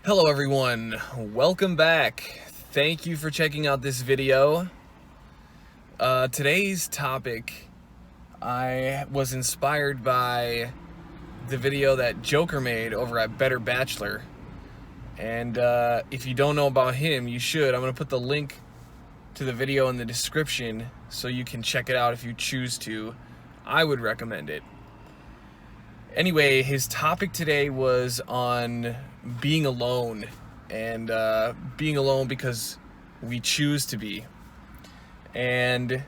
Hello everyone, welcome back. Thank you for checking out this video. Today's topic, I was inspired by the video that Joker made over at Better Bachelor. And if you don't know about him, you should. I'm going to put the link to the video in the description so you can check it out if you choose to. I would recommend it. Anyway, his topic today was on being alone, and being alone because we choose to be. And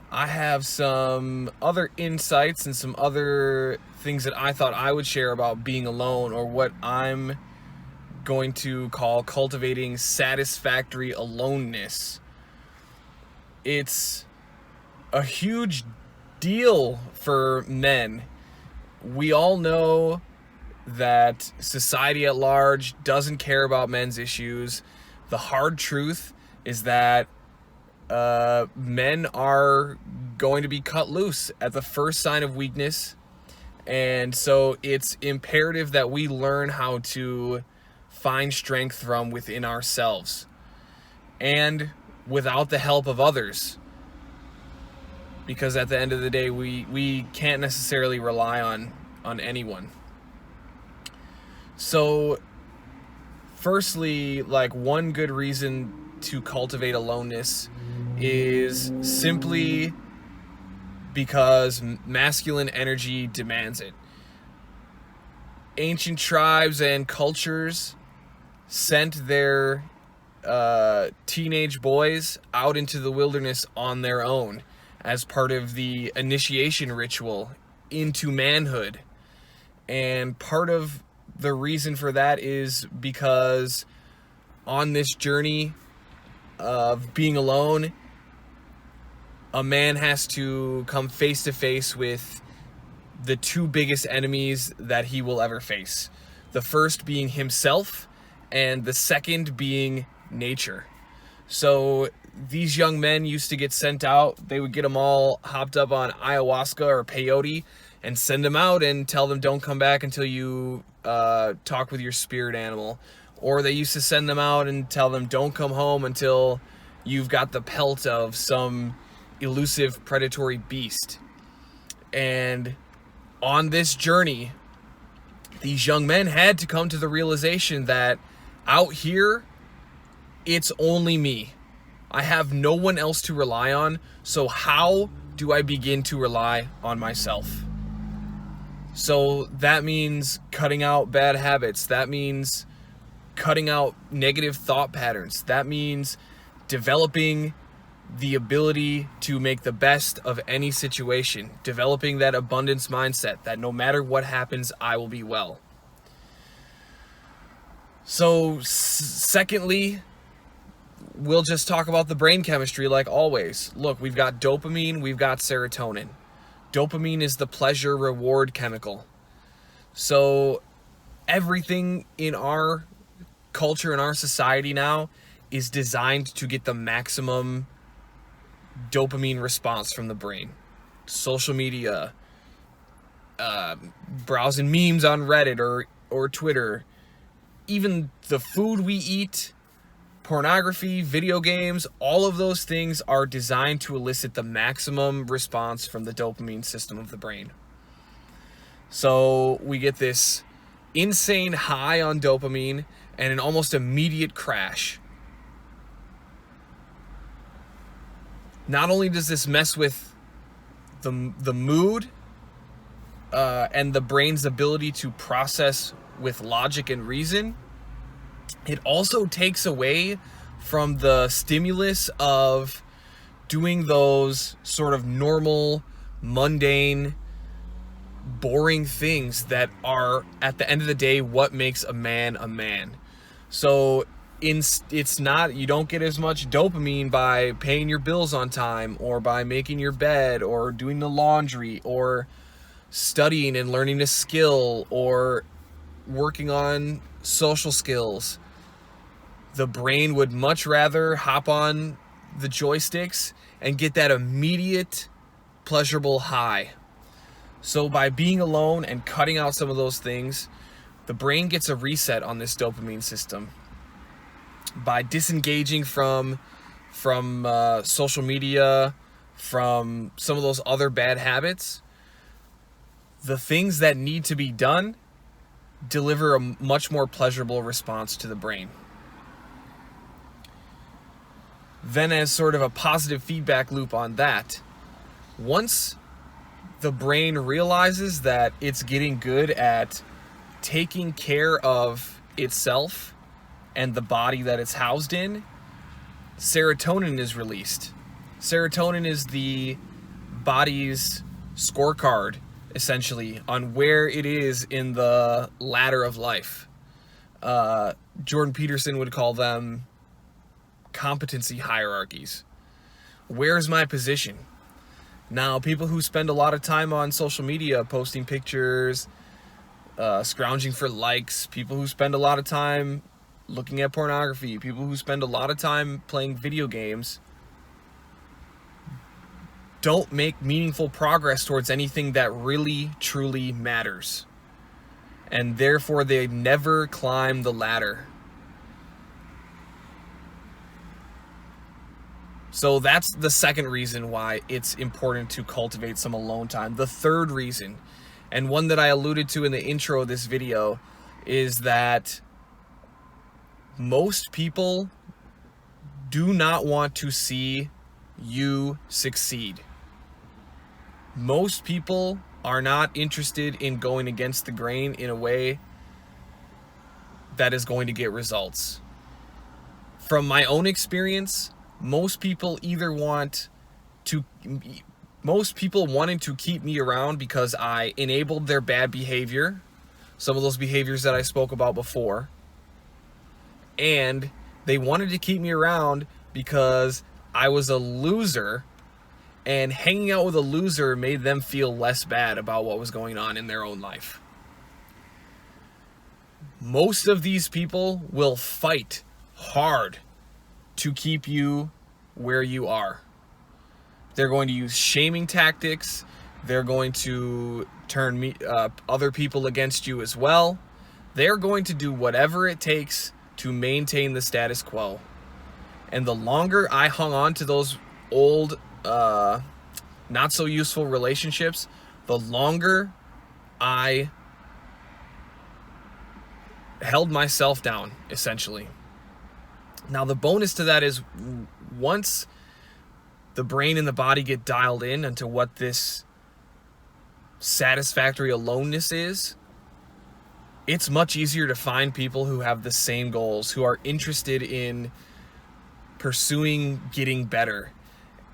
I have some other insights and some other things that I thought I would share about being alone, or what I'm going to call cultivating satisfactory aloneness. It's a huge deal for men. We all know that society at large doesn't care about men's issues. The hard truth is that men are going to be cut loose at the first sign of weakness. And so it's imperative that we learn how to find strength from within ourselves and without the help of others. Because at the end of the day, we can't necessarily rely on anyone. So, firstly, like, one good reason to cultivate aloneness is simply because masculine energy demands it. Ancient tribes and cultures sent their teenage boys out into the wilderness on their own as part of the initiation ritual into manhood. And part of the reason for that is because on this journey of being alone, a man has to come face to face with the two biggest enemies that he will ever face. The first being himself, and the second being nature. So these young men used to get sent out. They would get them all hopped up on ayahuasca or peyote and send them out and tell them don't come back until you talk with your spirit animal. Or they used to send them out and tell them don't come home until you've got the pelt of some elusive predatory beast. And on this journey, these young men had to come to the realization that out here, it's only me. I have no one else to rely on, so how do I begin to rely on myself? So that means cutting out bad habits. That means cutting out negative thought patterns. That means developing the ability to make the best of any situation. Developing that abundance mindset that no matter what happens, I will be well. So, secondly, we'll just talk about the brain chemistry like always. Look, we've got dopamine, we've got serotonin. Dopamine is the pleasure reward chemical. So everything in our culture, in our society now, is designed to get the maximum dopamine response from the brain. Social media, browsing memes on Reddit or Twitter, even the food we eat, pornography, video games, all of those things are designed to elicit the maximum response from the dopamine system of the brain. So we get this insane high on dopamine and an almost immediate crash. Not only does this mess with the mood and the brain's ability to process with logic and reason, it also takes away from the stimulus of doing those sort of normal, mundane, boring things that are, at the end of the day, what makes a man a man. So it's not, you don't get as much dopamine by paying your bills on time, or by making your bed, or doing the laundry, or studying and learning a skill, or working on social skills. The brain would much rather hop on the joysticks and get that immediate pleasurable high. So by being alone and cutting out some of those things, the brain gets a reset on this dopamine system by disengaging from social media, from some of those other bad habits. The things that need to be done deliver a much more pleasurable response to the brain. Then, as sort of a positive feedback loop on that, once the brain realizes that it's getting good at taking care of itself and the body that it's housed in, serotonin is released. Serotonin is the body's scorecard, essentially, on where it is in the ladder of life. Jordan Peterson would call them competency hierarchies. Where's my position? Now, people who spend a lot of time on social media posting pictures, scrounging for likes, people who spend a lot of time looking at pornography, people who spend a lot of time playing video games, don't make meaningful progress towards anything that really, truly matters. And therefore, they never climb the ladder. So that's the second reason why it's important to cultivate some alone time. The third reason, and one that I alluded to in the intro of this video, is that most people do not want to see you succeed. Most people are not interested in going against the grain in a way that is going to get results. From my own experience, most people wanted to keep me around because I enabled their bad behavior, some of those behaviors that I spoke about before, and they wanted to keep me around because I was a loser, and hanging out with a loser made them feel less bad about what was going on in their own life. Most of these people will fight hard to keep you where you are. They're going to use shaming tactics. They're going to turn other people against you as well. They're going to do whatever it takes to maintain the status quo. And the longer I hung on to those old, not so useful relationships, the longer I held myself down, essentially. Now, the bonus to that is once the brain and the body get dialed in into what this satisfactory aloneness is, it's much easier to find people who have the same goals, who are interested in pursuing getting better.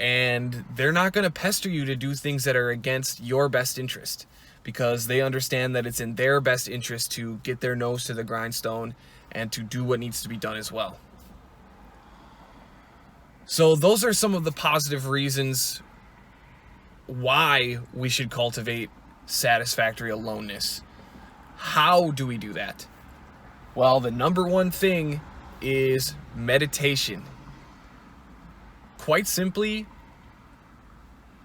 And they're not going to pester you to do things that are against your best interest, because they understand that it's in their best interest to get their nose to the grindstone and to do what needs to be done as well. So those are some of the positive reasons why we should cultivate satisfactory aloneness. How do we do that? Well, the number one thing is meditation. Quite simply,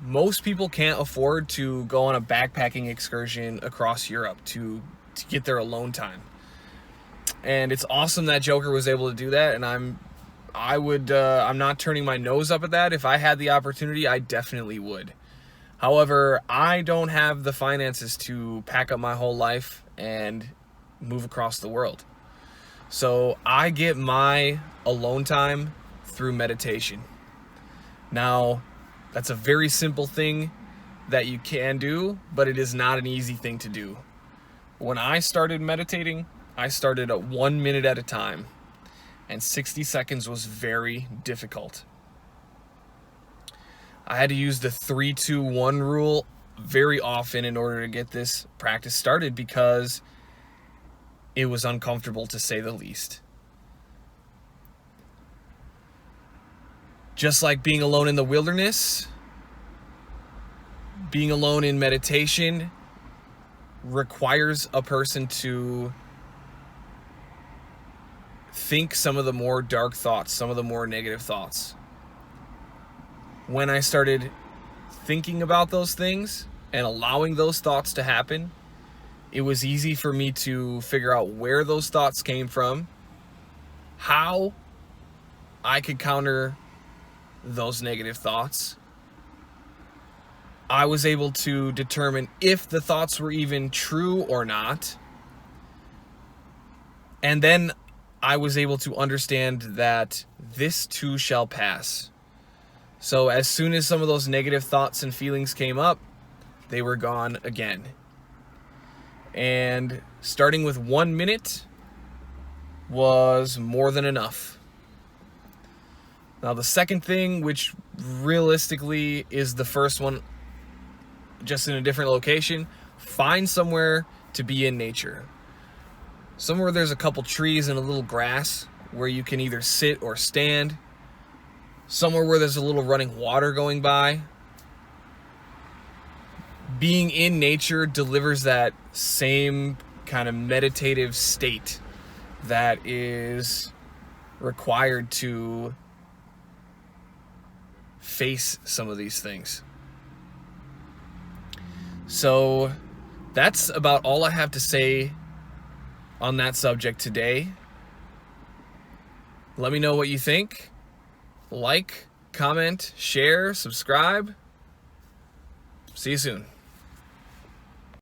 most people can't afford to go on a backpacking excursion across Europe to get their alone time. And it's awesome that Joker was able to do that, and I'm not turning my nose up at that. If I had the opportunity, I definitely would. However, I don't have the finances to pack up my whole life and move across the world. So I get my alone time through meditation. Now, that's a very simple thing that you can do, but it is not an easy thing to do. When I started meditating, I started at 1 minute at a time. And 60 seconds was very difficult. I had to use the 3-2-1 rule very often in order to get this practice started because it was uncomfortable, to say the least. Just like being alone in the wilderness, being alone in meditation requires a person to think some of the more dark thoughts, some of the more negative thoughts. When I started thinking about those things and allowing those thoughts to happen, It was easy for me to figure out where those thoughts came from, how I could counter those negative thoughts. I was able to determine if the thoughts were even true or not. And then I was able to understand that this too shall pass. So as soon as some of those negative thoughts and feelings came up, they were gone again. And starting with 1 minute was more than enough. Now the second thing, which realistically is the first one, just in a different location, find somewhere to be in nature. Somewhere there's a couple trees and a little grass where you can either sit or stand. Somewhere where there's a little running water going by. Being in nature delivers that same kind of meditative state that is required to face some of these things. So that's about all I have to say on that subject today. Let me know what you think. Like, comment, share, subscribe. See you soon.